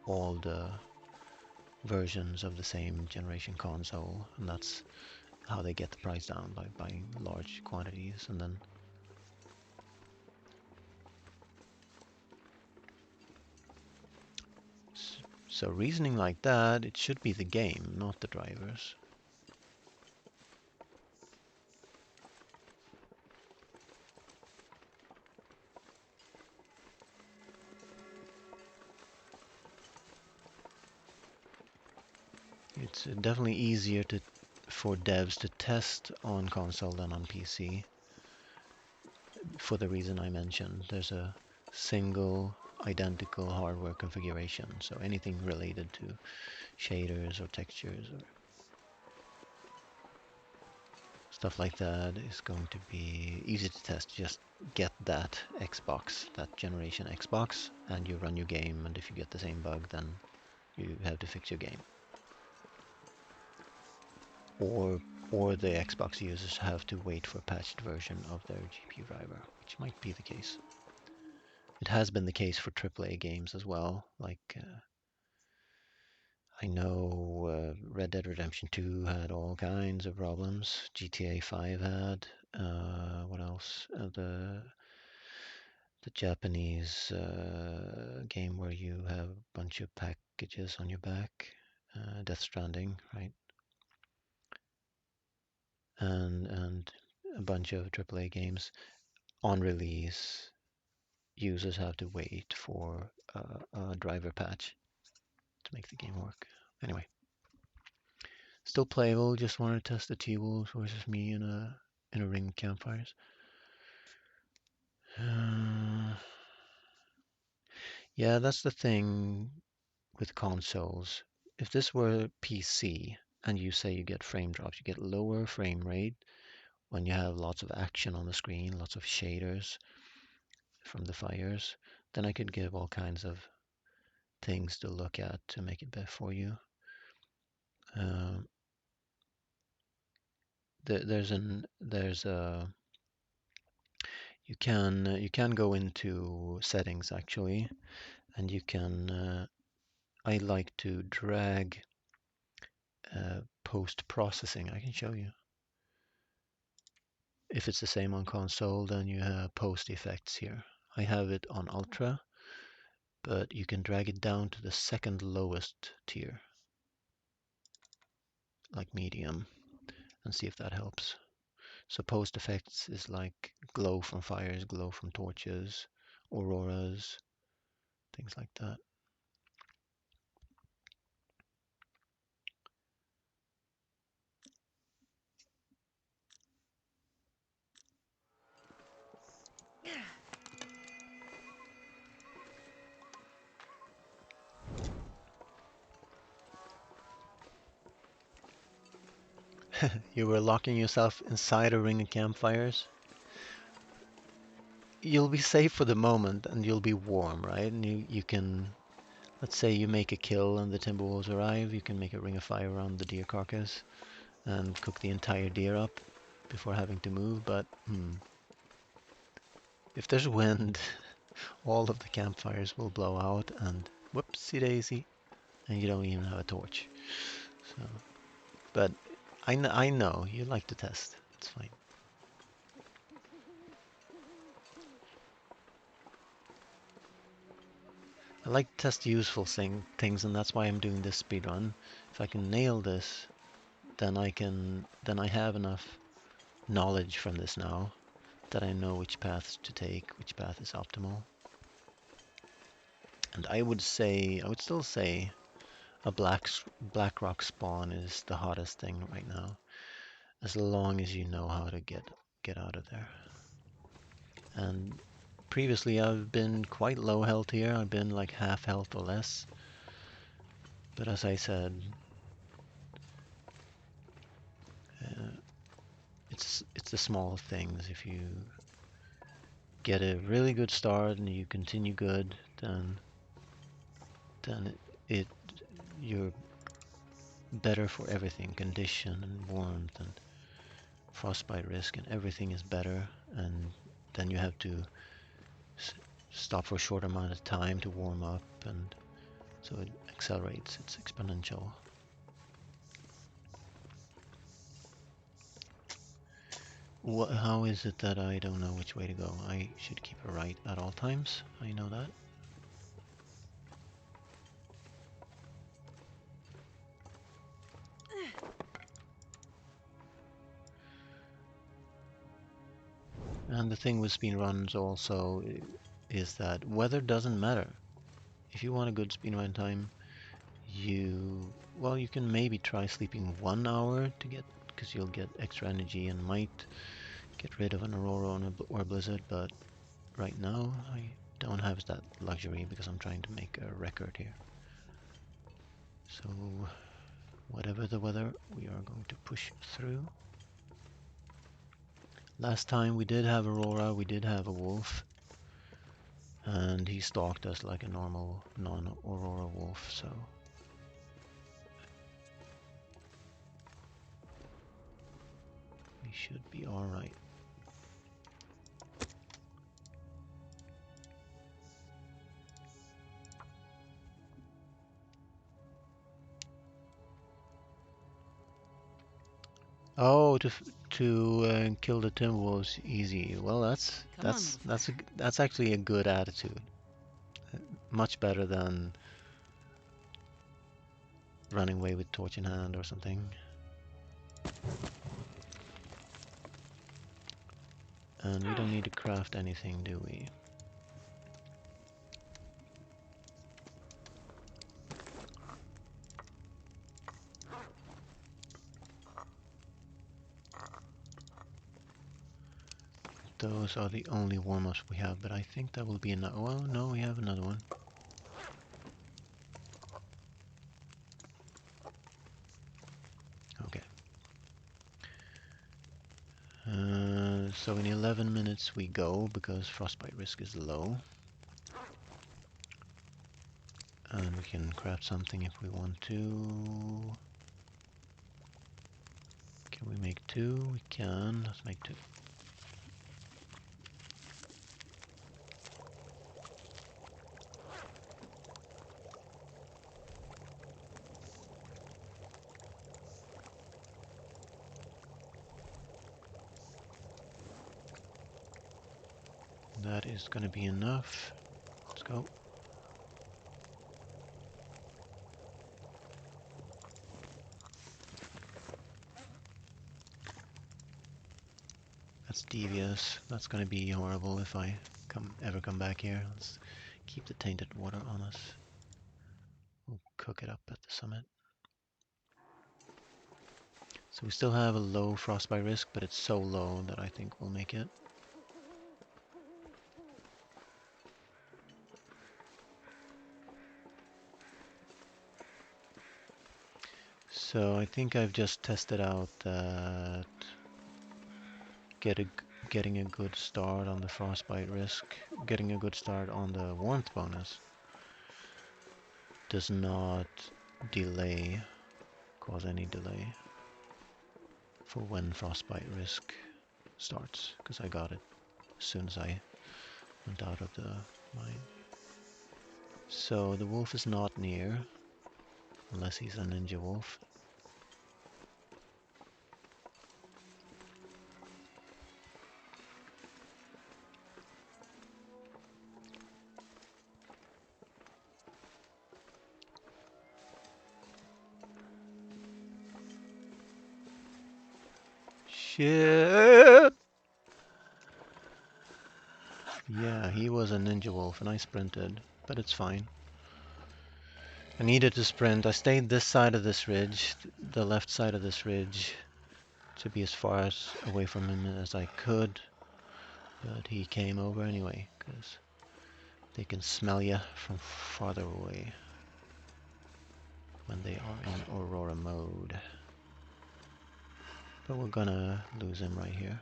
all the versions of the same generation console, and that's how they get the price down, by buying large quantities. And then so reasoning like that, it should be the game, not the drivers. It's definitely easier for devs to test on console than on PC, for the reason I mentioned. There's a single identical hardware configuration, so anything related to shaders or textures or stuff like that is going to be easy to test. Just get that generation Xbox, and you run your game, and if you get the same bug, then you have to fix your game. Or the Xbox users have to wait for a patched version of their GPU driver, which might be the case. It has been the case for AAA games as well. Like I know Red Dead Redemption 2 had all kinds of problems. GTA 5 had. What else? The Japanese game where you have a bunch of packages on your back. Death Stranding, right? And a bunch of AAA games on release, users have to wait for a driver patch to make the game work. Anyway, still playable. Just wanted to test the T-Wolves versus me in a ring of campfires. Yeah, that's the thing with consoles. If this were PC and you say you get frame drops, you get lower frame rate when you have lots of action on the screen, lots of shaders from the fires, then I could give all kinds of things to look at to make it better for you. Um, there's a you can go into settings actually, and you can I like to drag post processing. I can show you. If it's the same on console, then you have post effects here. I have it on ultra, but you can drag it down to the second lowest tier, like medium, and see if that helps. So post effects is like glow from fires, glow from torches, auroras, things like that. You were locking yourself inside a ring of campfires. You'll be safe for the moment and you'll be warm, right? And you can, let's say you make a kill and the Timberwolves arrive, you can make a ring of fire around the deer carcass and cook the entire deer up before having to move. But if there's wind, all of the campfires will blow out and whoopsie daisy, and you don't even have a torch. So, but I know you like to test. It's fine. I like to test useful things, and that's why I'm doing this speedrun. If I can nail this, then I have enough knowledge from this now that I know which paths to take, which path is optimal. And I would still say a black rock spawn is the hottest thing right now, as long as you know how to get out of there. And previously I've been quite low health here. I've been like half health or less. But as I said, uh, it's the small things. If you get a really good start and you continue good, then it you're better for everything. Condition and warmth and frostbite risk and everything is better. And then you have to stop for a short amount of time to warm up, and so it accelerates. It's exponential. How is it that I don't know which way to go? I should keep a right at all times. I know that. And the thing with speedruns also is that weather doesn't matter. If you want a good speedrun time, you can maybe try sleeping 1 hour to get, because you'll get extra energy and might get rid of an aurora or a blizzard, but right now I don't have that luxury because I'm trying to make a record here. So whatever the weather, we are going to push through. Last time we did have aurora, we did have a wolf, and he stalked us like a normal non-aurora wolf, so we should be alright. Oh, to kill the Timberwolves easy. Well, that's actually a good attitude. Much better than running away with torch in hand or something. And we don't need to craft anything, do we? Those are the only warm-ups we have, but I think that will be enough. Well, no, we have another one. Okay. So in 11 minutes we go, because frostbite risk is low. And we can craft something if we want to. Can we make two? We can. Let's make two. That is going to be enough. Let's go. That's devious. That's gonna be horrible if I ever come back here. Let's keep the tainted water on us. We'll cook it up at the summit. So we still have a low frostbite risk, but it's so low that I think we'll make it. So I think I've just tested out that getting a good start on the frostbite risk, getting a good start on the warmth bonus does not cause any delay for when frostbite risk starts, because I got it as soon as I went out of the mine. So the wolf is not near, unless he's a ninja wolf. Shit! Yeah, he was a ninja wolf and I sprinted, but it's fine. I needed to sprint. I stayed this side of this ridge, the left side of this ridge, to be as far away from him as I could. But he came over anyway, because they can smell you from farther away when they are in Aurora mode. But we're gonna lose him right here.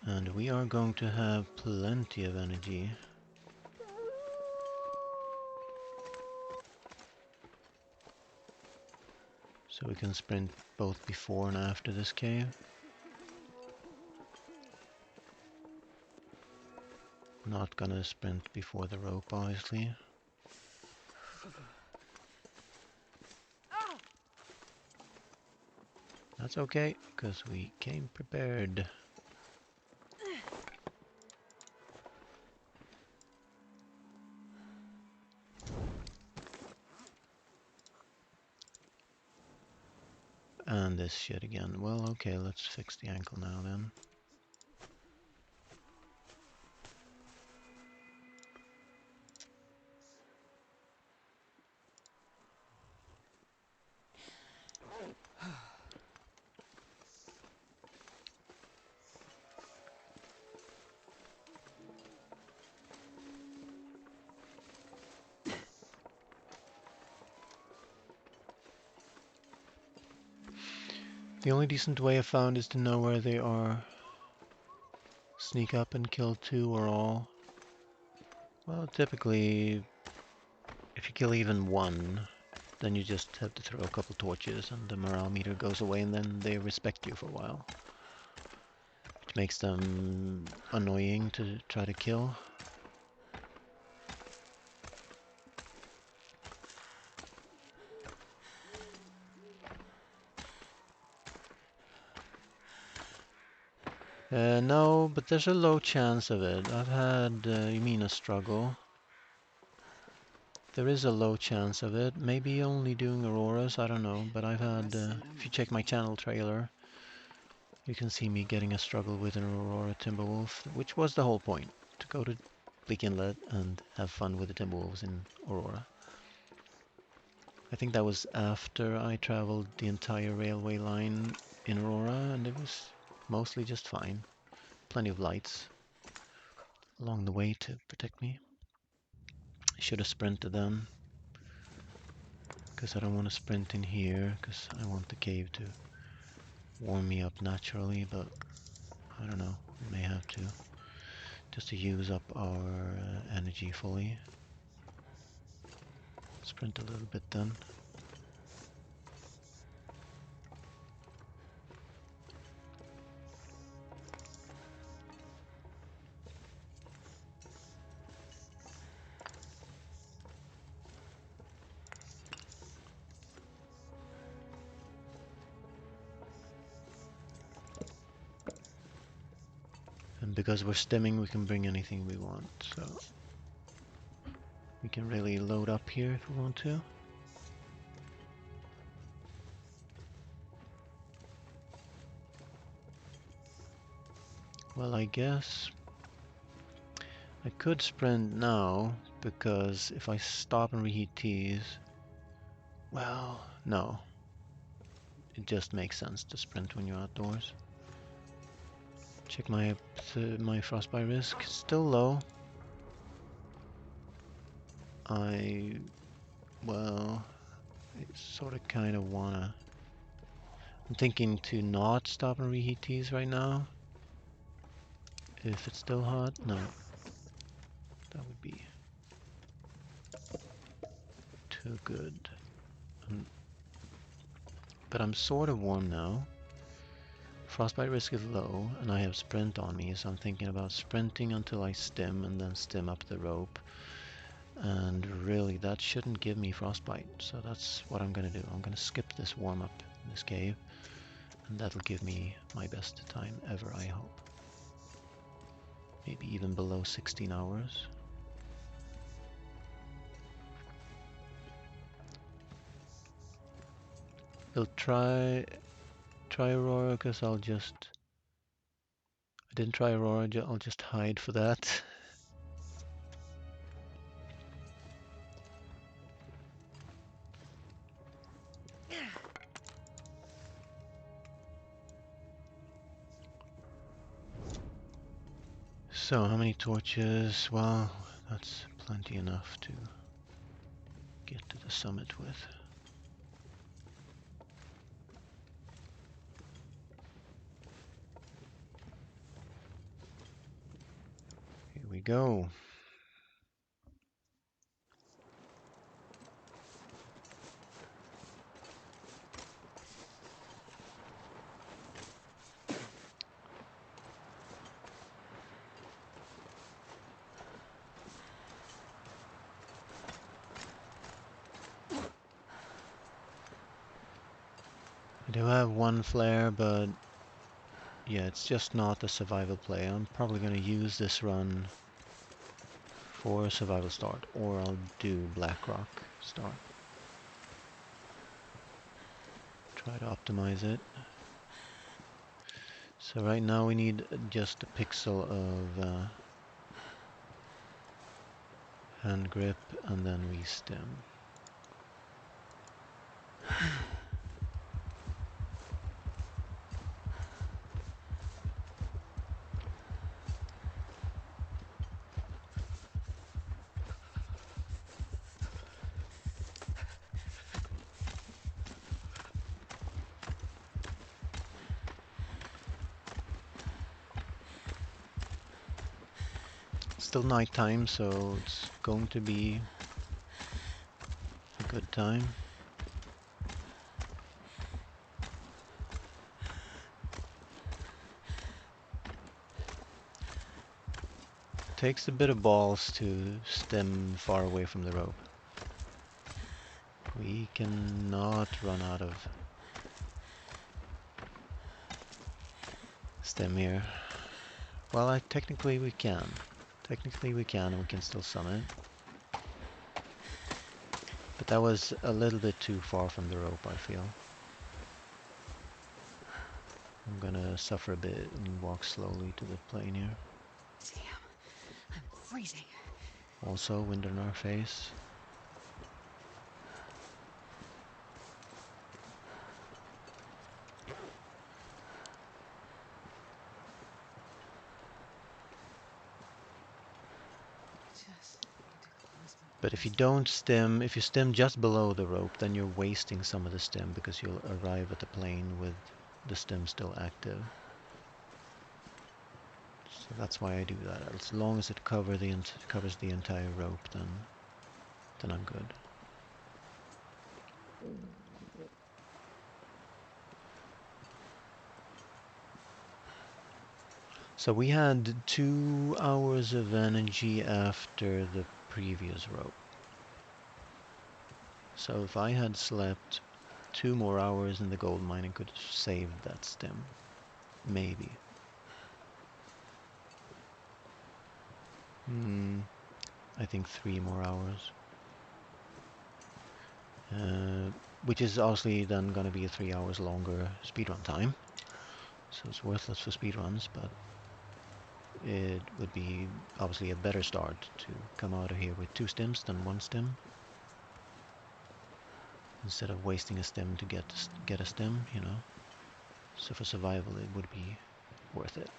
And we are going to have plenty of energy. So we can sprint both before and after this cave. Not gonna sprint before the rope, obviously. That's okay, because we came prepared. And this shit again. Well, okay, let's fix the ankle now then. The only decent way I found is to know where they are. Sneak up and kill two or all. Well, typically, if you kill even one, then you just have to throw a couple torches and the morale meter goes away and then they respect you for a while. Which makes them annoying to try to kill. No, but there's a low chance of it. I've had, you mean a struggle? There is a low chance of it. Maybe only doing auroras, I don't know. But I've had, if you check my channel trailer, you can see me getting a struggle with an aurora timberwolf, which was the whole point, to go to Bleak Inlet and have fun with the timberwolves in aurora. I think that was after I traveled the entire railway line in aurora, and it was mostly just fine. Plenty of lights along the way to protect me. I should have sprinted then, because I don't want to sprint in here, because I want the cave to warm me up naturally, but I don't know, we may have to, just to use up our energy fully. Sprint a little bit then. because we're stimming, we can bring anything we want, so we can really load up here if we want to. Well, I guess I could sprint now, because if I stop and reheat teas, well, no. It just makes sense to sprint when you're outdoors. Check my frostbite risk, still low. Well, I sort of kind of wanna. I'm thinking to not stop and reheat teas right now. If it's still hot, no. That would be too good. But I'm sort of warm now. Frostbite risk is low, and I have sprint on me, so I'm thinking about sprinting until I stim, and then stim up the rope. And really, that shouldn't give me frostbite, so that's what I'm gonna do. I'm gonna skip this warm-up in this cave, and that'll give me my best time ever, I hope. Maybe even below 16 hours. We'll try Aurora, because I didn't try Aurora, I'll just hide for that. So, how many torches? Well, that's plenty enough to get to the summit with. Here we go. I do have one flare, but yeah, it's just not a survival play. I'm probably going to use this run for a survival start, or I'll do Blackrock start. Try to optimize it. So right now we need just a pixel of hand grip, and then we stem. Still nighttime, so it's going to be a good time. Takes a bit of balls to stem far away from the rope. We cannot run out of stem here. Well, technically we can. Technically we can, and we can still summon it. But that was a little bit too far from the rope, I feel. I'm gonna suffer a bit and walk slowly to the plane here. Damn, I'm freezing. Also, wind in our face. But if you don't stem, if you stem just below the rope, then you're wasting some of the stem, because you'll arrive at the plane with the stem still active. So that's why I do that. As long as it covers the entire rope, then I'm good. So we had 2 hours of energy after the previous rope. So if I had slept 2 more hours in the gold mine, I could have saved that stem. Maybe. I think 3 more hours. Which is obviously then going to be a 3 hours longer speedrun time. So it's worthless for speedruns, but it would be obviously a better start to come out of here with 2 stims than 1 stim. Instead of wasting a stim to get a stim, you know. So for survival, it would be worth it.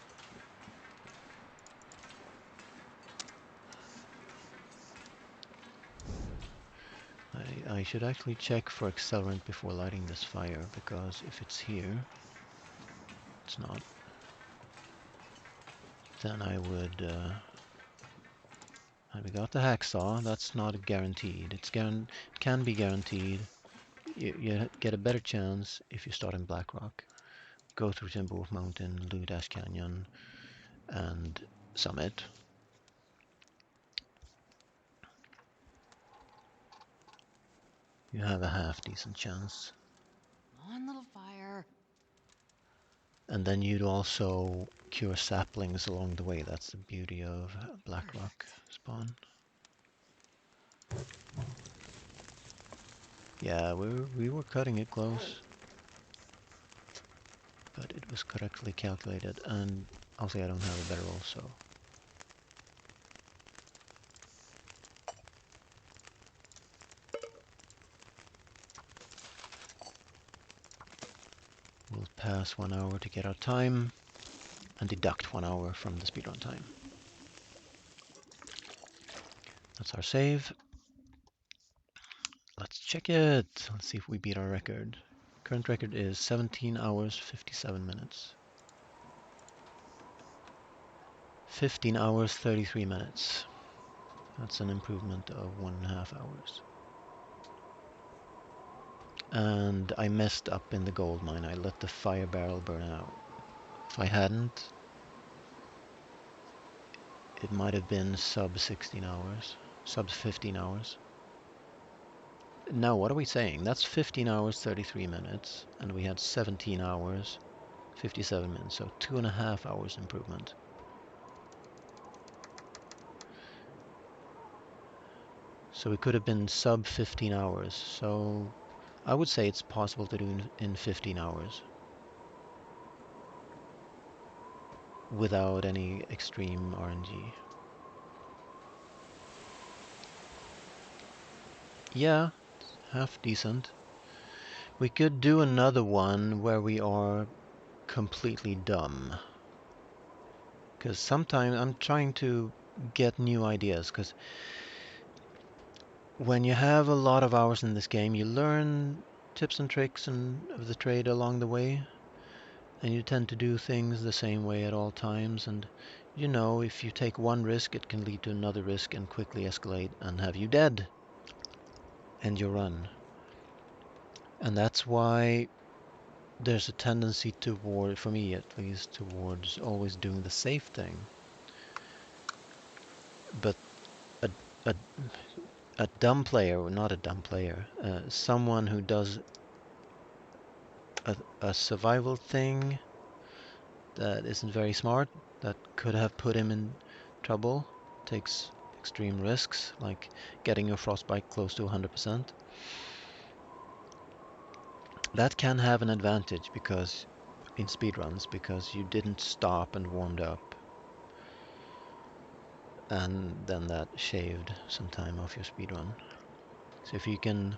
I should actually check for accelerant before lighting this fire, because if it's here, it's not. Then I would... and we got the hacksaw. That's not guaranteed. It can be guaranteed. You get a better chance if you start in Blackrock. Go through Timberwolf Mountain, loot Ash Canyon, and Summit. You have a half-decent chance. Come on, little fire. And then you'd also cure saplings along the way. That's the beauty of Blackrock spawn. Yeah, we were cutting it close. But it was correctly calculated, and obviously I don't have a Bedroll, so... We'll pass 1 hour to get our time, and deduct 1 hour from the speedrun time. That's our save. Let's check it. Let's see if we beat our record. Current record is 17 hours, 57 minutes. 15 hours, 33 minutes. That's an improvement of 1.5 hours. And I messed up in the gold mine. I let the fire barrel burn out. If I hadn't, it might have been sub 16 hours, sub 15 hours. Now, what are we saying? That's 15 hours, 33 minutes, and we had 17 hours, 57 minutes, so 2.5 hours improvement. So it could have been sub 15 hours, so I would say it's possible to do in 15 hours. Without any extreme RNG. Yeah, half decent. We could do another one where we are completely dumb. Because sometimes I'm trying to get new ideas, because when you have a lot of hours in this game, you learn tips and tricks of the trade along the way, and you tend to do things the same way at all times, and you know, if you take one risk, it can lead to another risk and quickly escalate and have you dead. End your run. And that's why there's a tendency toward, for me at least, towards always doing the safe thing. But a, a, a dumb player, or not a dumb player, someone who does a survival thing that isn't very smart, that could have put him in trouble, takes extreme risks, like getting your frostbite close to 100%. That can have an advantage because in speedruns, because you didn't stop and warmed up, and then that shaved some time off your speedrun. So if you can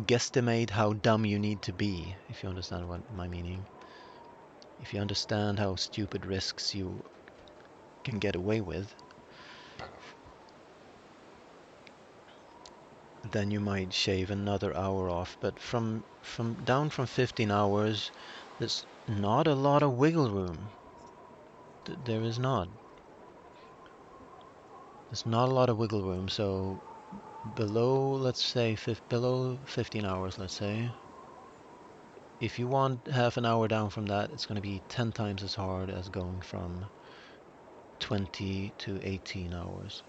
guesstimate how dumb you need to be, if you understand what my meaning, if you understand how stupid risks you can get away with, then you might shave another hour off. But from down from 15 hours, there's not a lot of wiggle room. There is not. There's not a lot of wiggle room. So below, let's say, below 15 hours, let's say, if you want half an hour down from that, it's going to be 10 times as hard as going from 20 to 18 hours.